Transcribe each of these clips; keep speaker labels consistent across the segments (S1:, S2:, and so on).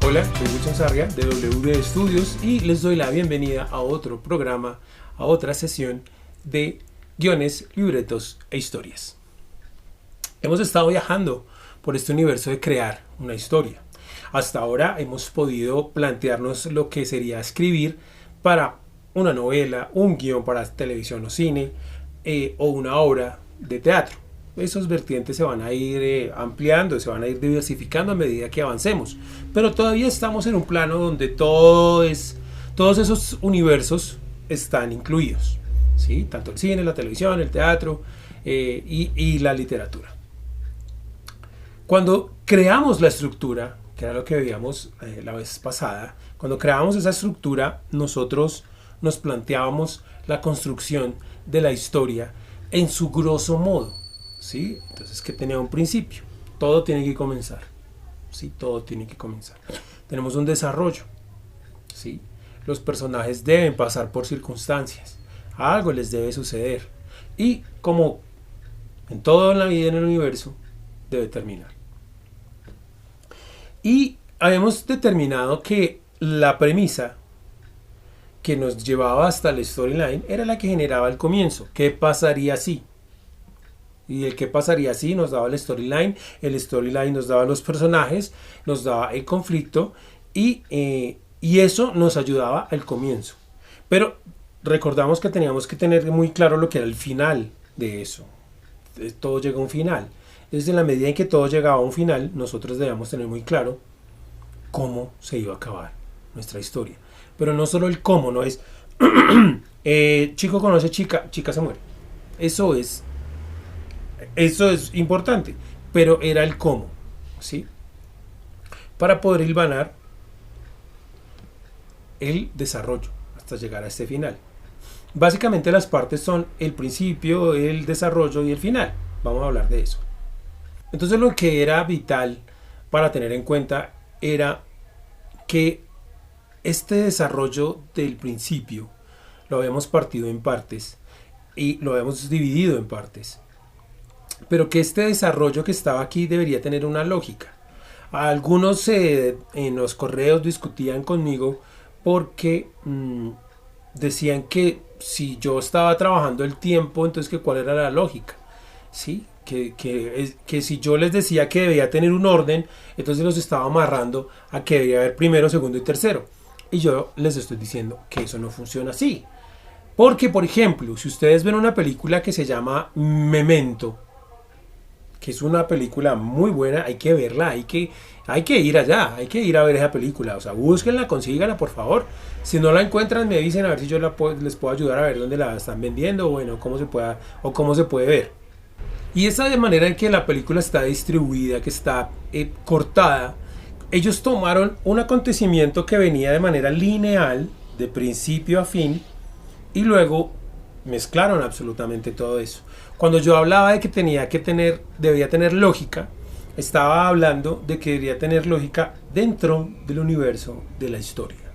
S1: Hola, soy Wilson Sarria de WD Studios y les doy la bienvenida a otro programa, a otra sesión de guiones, libretos e historias. Hemos estado viajando por este universo de crear una historia. Hasta ahora hemos podido plantearnos lo que sería escribir para una novela, un guión para televisión o cine o una obra de teatro. Esos vertientes se van a ir ampliando, se van a ir diversificando a medida que avancemos. Pero todavía estamos en un plano donde todos esos universos están incluidos, ¿sí? Tanto el cine, la televisión, el teatro y la literatura. Cuando creamos la estructura, que era lo que veíamos la vez pasada, cuando creamos esa estructura, nosotros nos planteábamos la construcción de la historia en su grosso modo. ¿Sí? Entonces, que tenía un principio. Todo tiene que comenzar. ¿Sí? Todo tiene que comenzar. Tenemos un desarrollo. ¿Sí? Los personajes deben pasar por circunstancias. Algo les debe suceder. Y como en toda la vida en el universo, debe terminar. Y habíamos determinado que la premisa que nos llevaba hasta el storyline era la que generaba el comienzo. ¿Qué pasaría si? Y el que pasaría así nos daba el storyline nos daba los personajes, nos daba el conflicto y eso nos ayudaba al comienzo. Pero recordamos que teníamos que tener muy claro lo que era el final de eso. Todo llega a un final. Desde la medida en que todo llegaba a un final, nosotros debíamos tener muy claro cómo se iba a acabar nuestra historia. Pero no solo el cómo, no es chico conoce chica, chica se muere. Eso es importante, pero era el cómo, ¿sí? Para poder hilvanar el desarrollo hasta llegar a este final. Básicamente las partes son el principio, el desarrollo y el final. Vamos a hablar de eso. Entonces lo que era vital para tener en cuenta era que este desarrollo del principio lo habíamos partido en partes y lo habíamos dividido en partes. Pero que este desarrollo que estaba aquí debería tener una lógica. Algunos en los correos discutían conmigo porque decían que si yo estaba trabajando el tiempo, entonces que cuál era la lógica, ¿sí? Que si yo les decía que debía tener un orden, entonces los estaba amarrando a que debía haber primero, segundo y tercero. Y yo les estoy diciendo que eso no funciona así. Porque, por ejemplo, si ustedes ven una película que se llama Memento, que es una película muy buena, hay que verla, hay que ir allá, hay que ir a ver esa película, o sea, búsquenla, consíganla por favor. Si no la encuentran, me dicen a ver si yo les puedo ayudar a ver dónde la están vendiendo, bueno, cómo se puede ver. Y esa de manera en que la película está distribuida, que está cortada, ellos tomaron un acontecimiento que venía de manera lineal, de principio a fin, y luego mezclaron absolutamente todo eso. Cuando yo hablaba de que debía tener lógica, estaba hablando de que debería tener lógica dentro del universo de la historia,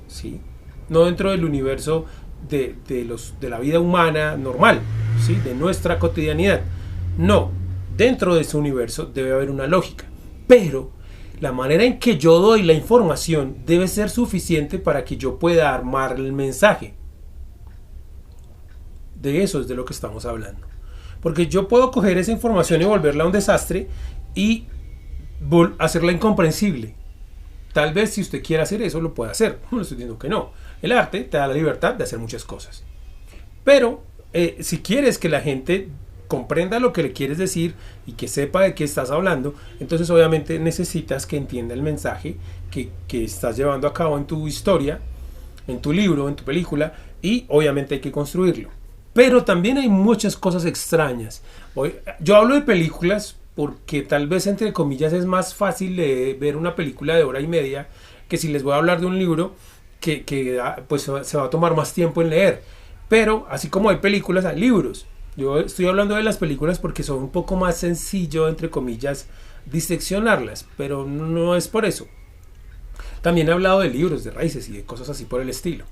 S1: ¿sí? No dentro del universo de la vida humana normal, ¿sí? De nuestra cotidianidad. No, dentro de ese universo debe haber una lógica, pero la manera en que yo doy la información debe ser suficiente para que yo pueda armar el mensaje. De eso es de lo que estamos hablando. Porque yo puedo coger esa información y volverla un desastre y hacerla incomprensible. Tal vez si usted quiere hacer eso, lo puede hacer. No le estoy diciendo que no. El arte te da la libertad de hacer muchas cosas. Pero si quieres que la gente comprenda lo que le quieres decir y que sepa de qué estás hablando, entonces obviamente necesitas que entienda el mensaje que estás llevando a cabo en tu historia, en tu libro, en tu película, y obviamente hay que construirlo. Pero también hay muchas cosas extrañas. Yo hablo de películas porque tal vez entre comillas es más fácil ver una película de hora y media que si les voy a hablar de un libro que pues se va a tomar más tiempo en leer. Pero así como hay películas, hay libros. Yo estoy hablando de las películas porque son un poco más sencillo, entre comillas, diseccionarlas, pero no es por eso. También he hablado de libros, de raíces y de cosas así por el estilo.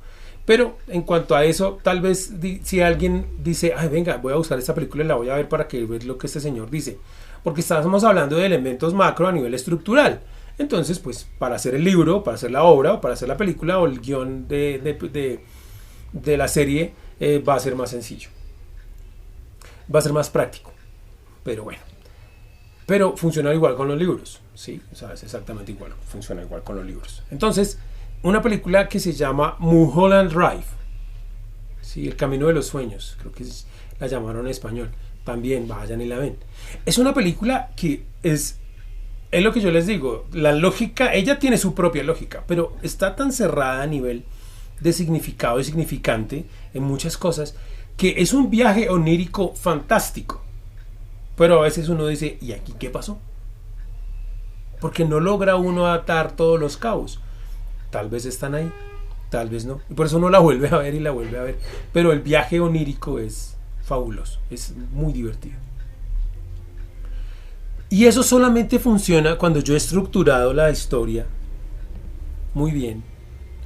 S1: Pero en cuanto a eso, tal vez si alguien dice, ay, venga, voy a buscar esta película y la voy a ver para que vean lo que este señor dice. Porque estamos hablando de elementos macro a nivel estructural. Entonces, pues para hacer el libro, para hacer la obra, o para hacer la película o el guión de la serie, va a ser más sencillo. Va a ser más práctico. Pero bueno. Pero funciona igual con los libros. ¿Sí? O sea, es exactamente igual. Funciona igual con los libros. Entonces, una película que se llama Mulholland Drive. ¿Sí? El camino de los sueños. Creo que la llamaron en español. También vayan y la ven. Es una película que es lo que yo les digo. La lógica, ella tiene su propia lógica. Pero está tan cerrada a nivel de significado y significante en muchas cosas que es un viaje onírico fantástico. Pero a veces uno dice, ¿y aquí qué pasó? Porque no logra uno atar todos los cabos. Tal vez están ahí, tal vez no. Y por eso uno la vuelve a ver y la vuelve a ver. Pero el viaje onírico es fabuloso, es muy divertido. Y eso solamente funciona cuando yo he estructurado la historia muy bien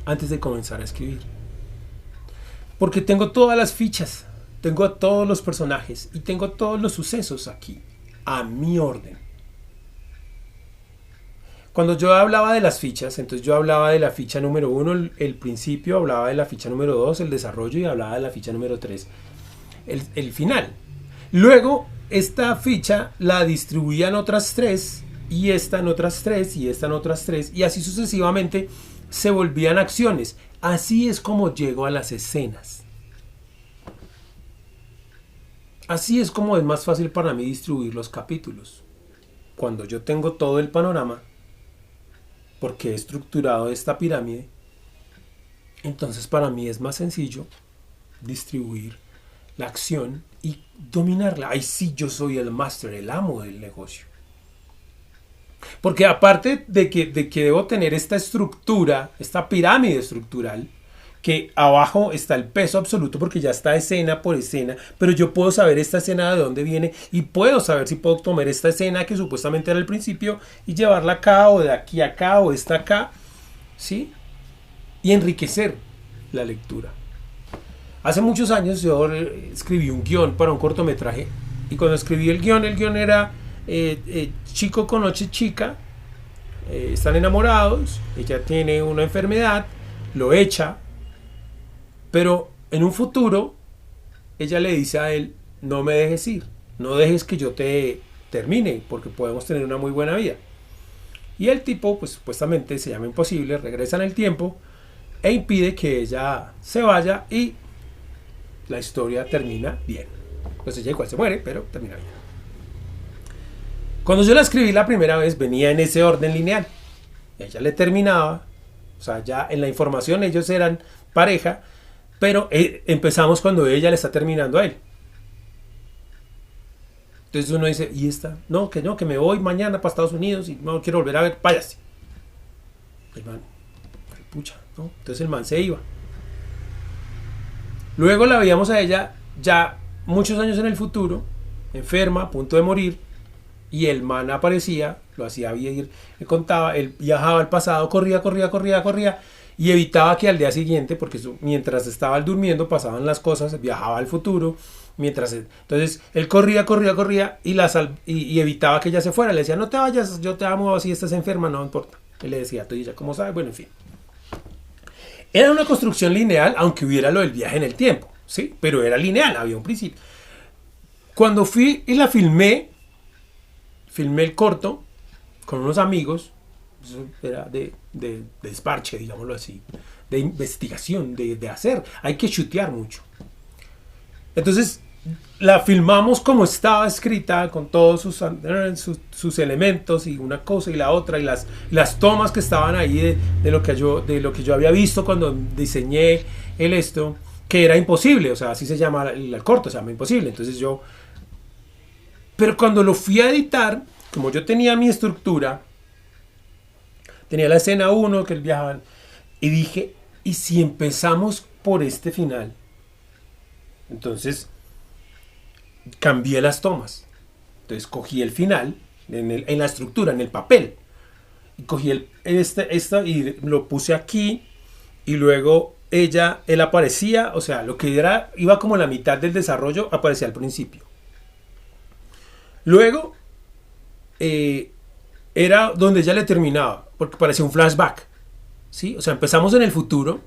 S1: antes de comenzar a escribir. Porque tengo todas las fichas, tengo a todos los personajes y tengo todos los sucesos aquí, a mi orden. Cuando yo hablaba de las fichas, entonces yo hablaba de la ficha número 1, el principio, hablaba de la ficha número 2, el desarrollo, y hablaba de la ficha número 3, el final. Luego, esta ficha la distribuía en otras 3, y esta en otras 3, y esta en otras 3, y así sucesivamente se volvían acciones. Así es como llego a las escenas. Así es como es más fácil para mí distribuir los capítulos. Cuando yo tengo todo el panorama, porque he estructurado esta pirámide, entonces para mí es más sencillo distribuir la acción y dominarla. Ahí sí yo soy el máster, el amo del negocio. Porque aparte de que debo tener esta estructura, esta pirámide estructural, que abajo está el peso absoluto porque ya está escena por escena, pero yo puedo saber esta escena de dónde viene y puedo saber si puedo tomar esta escena que supuestamente era el principio y llevarla acá o de aquí a acá o esta acá, ¿sí? Y enriquecer la lectura. Hace muchos años yo escribí un guión para un cortometraje y cuando escribí el guión era chico conoce chica, están enamorados, ella tiene una enfermedad, lo echa, pero en un futuro ella le dice a él, no me dejes ir, no dejes que yo te termine porque podemos tener una muy buena vida. Y el tipo, pues supuestamente se llama imposible, regresa en el tiempo e impide que ella se vaya y la historia termina bien. Pues ella igual se muere, pero termina bien. Cuando yo la escribí la primera vez venía en ese orden lineal. Ella le terminaba, o sea, ya en la información ellos eran pareja, pero empezamos cuando ella le está terminando a él. Entonces uno dice, ¿y esta? No, que me voy mañana para Estados Unidos y no quiero volver a ver, váyase. El man, pucha, ¿no? Entonces el man se iba. Luego la veíamos a ella ya muchos años en el futuro, enferma, a punto de morir, y el man aparecía, lo hacía ir, le contaba, él viajaba al pasado, corría, y evitaba que al día siguiente, porque mientras estaba él durmiendo pasaban las cosas, viajaba al futuro, entonces él corría y evitaba que ella se fuera, le decía, no te vayas, yo te amo, si estás enferma, no importa. Él le decía, tú y ella, ¿cómo sabes? Bueno, en fin. Era una construcción lineal, aunque hubiera lo del viaje en el tiempo, ¿sí? Pero era lineal, había un principio. Cuando fui y la filmé el corto con unos amigos, eso era de desparche, digámoslo así, de investigación, de hacer, hay que chutear mucho. Entonces la filmamos como estaba escrita, con todos sus elementos y una cosa y la otra, y las tomas que estaban ahí de lo que yo había visto cuando diseñé esto, que era imposible, o sea, así se llama el corto, se llama Imposible. Entonces pero cuando lo fui a editar, como yo tenía mi estructura, tenía la escena 1 que él viajaban, y dije, ¿y si empezamos por este final? Entonces cambié las tomas. Entonces cogí el final en la estructura, en el papel, y cogí esta y lo puse aquí, y luego él aparecía, o sea, lo que iba como la mitad del desarrollo aparecía al principio. Luego era donde ella le terminaba, porque parecía un flashback, ¿sí? O sea, empezamos en el futuro,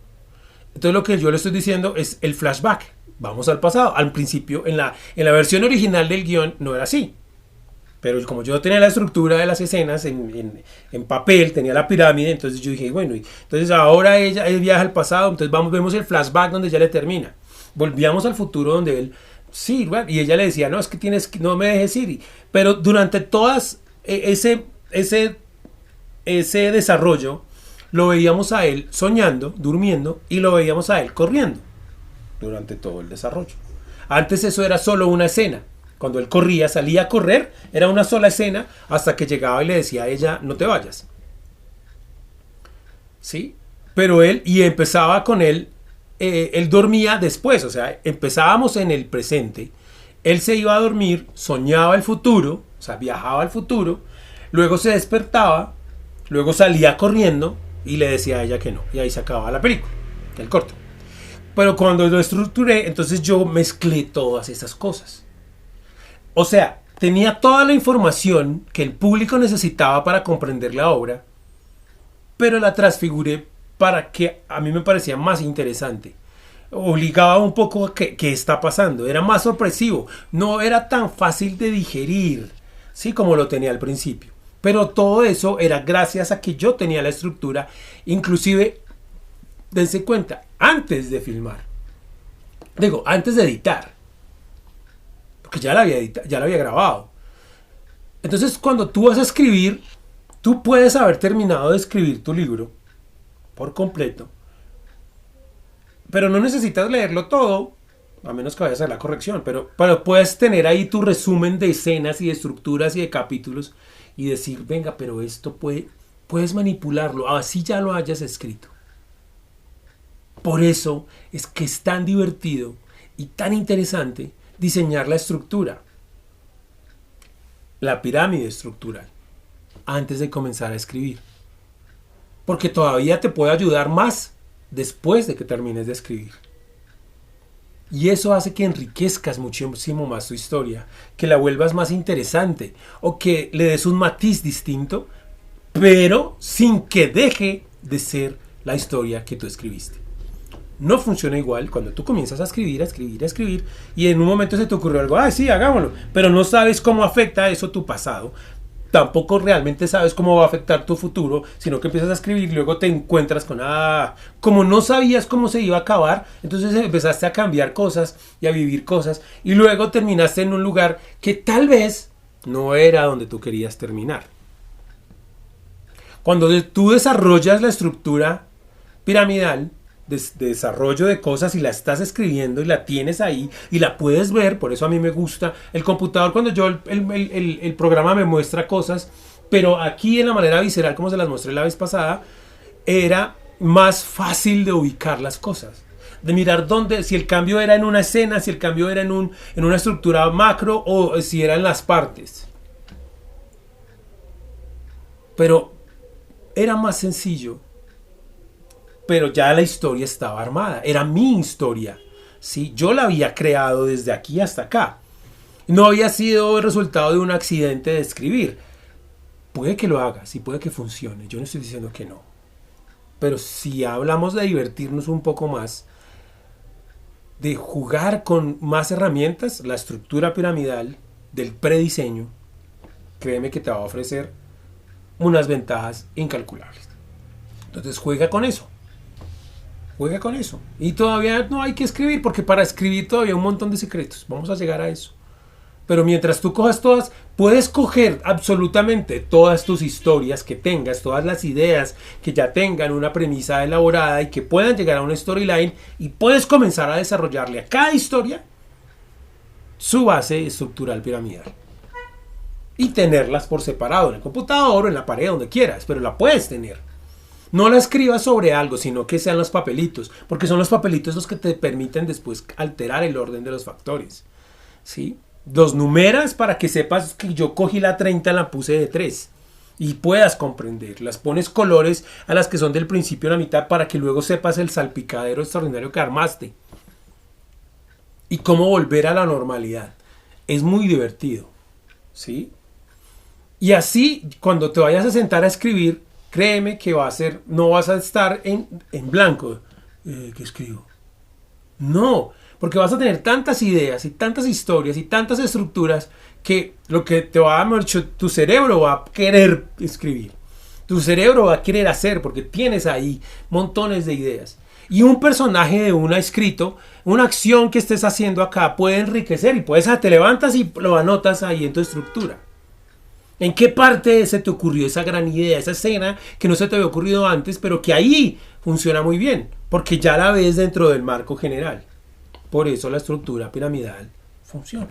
S1: entonces lo que yo le estoy diciendo es el flashback, vamos al pasado. Al principio, en la versión original del guión no era así, pero como yo tenía la estructura de las escenas en papel, tenía la pirámide, entonces yo dije, bueno, entonces ahora él viaja al pasado, entonces vemos el flashback donde ella le termina. Volvíamos al futuro donde él, sí, bueno, y ella le decía, no, es que no me dejes ir. Pero durante todas ese desarrollo, lo veíamos a él soñando, durmiendo, y lo veíamos a él corriendo durante todo el desarrollo. Antes eso era solo una escena. Cuando él corría, salía a correr, era una sola escena hasta que llegaba y le decía a ella, no te vayas. ¿Sí? Pero y empezaba con él dormía después, o sea, empezábamos en el presente, él se iba a dormir, soñaba el futuro, o sea, viajaba al futuro, luego se despertaba, luego salía corriendo y le decía a ella que no, y ahí se acababa la película, el corto. Pero cuando lo estructuré, entonces yo mezclé todas esas cosas. O sea, tenía toda la información que el público necesitaba para comprender la obra, pero la transfiguré para que a mí me parecía más interesante. Obligaba un poco a qué está pasando. Era más sorpresivo. No era tan fácil de digerir, ¿sí? Como lo tenía al principio. Pero todo eso era gracias a que yo tenía la estructura. Inclusive, dense cuenta, antes de filmar. Digo, antes de editar. Porque ya la había grabado. Entonces, cuando tú vas a escribir, tú puedes haber terminado de escribir tu libro por completo, pero no necesitas leerlo todo, a menos que vayas a hacer la corrección, pero puedes tener ahí tu resumen de escenas y de estructuras y de capítulos y decir, venga, pero esto puedes manipularlo, así ya lo hayas escrito. Por eso es que es tan divertido y tan interesante diseñar la estructura, la pirámide estructural, antes de comenzar a escribir. Porque todavía te puede ayudar más después de que termines de escribir. Y eso hace que enriquezcas muchísimo más tu historia, que la vuelvas más interesante o que le des un matiz distinto, pero sin que deje de ser la historia que tú escribiste. No funciona igual cuando tú comienzas a escribir y en un momento se te ocurrió algo, sí, hagámoslo, pero no sabes cómo afecta eso tu pasado. Tampoco realmente sabes cómo va a afectar tu futuro, sino que empiezas a escribir y luego te encuentras con, como no sabías cómo se iba a acabar, entonces empezaste a cambiar cosas y a vivir cosas y luego terminaste en un lugar que tal vez no era donde tú querías terminar. Cuando tú desarrollas la estructura piramidal, de desarrollo de cosas y la estás escribiendo y la tienes ahí y la puedes ver, por eso a mí me gusta el computador cuando el programa me muestra cosas, pero aquí en la manera visceral como se las mostré la vez pasada, era más fácil de ubicar las cosas, de mirar dónde, si el cambio era en una escena, si el cambio era en una estructura macro o si era en las partes. Pero era más sencillo. Pero ya la historia estaba armada, era mi historia, ¿sí? Yo la había creado desde aquí hasta acá. No había sido el resultado de un accidente de escribir. Puede que lo haga, sí puede que funcione, yo no estoy diciendo que no. Pero si hablamos de divertirnos un poco más, de jugar con más herramientas, la estructura piramidal del prediseño, créeme que te va a ofrecer unas ventajas incalculables. Entonces juega con eso. Juega con eso. Y todavía no hay que escribir, porque para escribir todavía hay un montón de secretos. Vamos a llegar a eso. Pero mientras tú cojas todas, puedes coger absolutamente todas tus historias que tengas, todas las ideas que ya tengan una premisa elaborada y que puedan llegar a una storyline, y puedes comenzar a desarrollarle a cada historia su base estructural piramidal. Y tenerlas por separado, en el computador o en la pared, donde quieras, pero la puedes tener. No la escribas sobre algo, sino que sean los papelitos, porque son los papelitos los que te permiten después alterar el orden de los factores, ¿sí? Los numeras para que sepas que yo cogí la 30, la puse de 3 y puedas comprender. Las pones colores a las que son del principio a la mitad para que luego sepas el salpicadero extraordinario que armaste y cómo volver a la normalidad. Es muy divertido, ¿sí? Y así, cuando te vayas a sentar a escribir, créeme que no vas a estar en blanco. ¿Qué escribo? No, porque vas a tener tantas ideas y tantas historias y tantas estructuras que lo que te va a dar, tu cerebro va a querer escribir. Tu cerebro va a querer hacer porque tienes ahí montones de ideas. Y un personaje de una escrito, una acción que estés haciendo acá puede enriquecer y te levantas y lo anotas ahí en tu estructura. ¿En qué parte se te ocurrió esa gran idea, esa escena que no se te había ocurrido antes, pero que ahí funciona muy bien? Porque ya la ves dentro del marco general. Por eso la estructura piramidal funciona.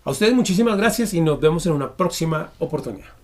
S1: A ustedes muchísimas gracias y nos vemos en una próxima oportunidad.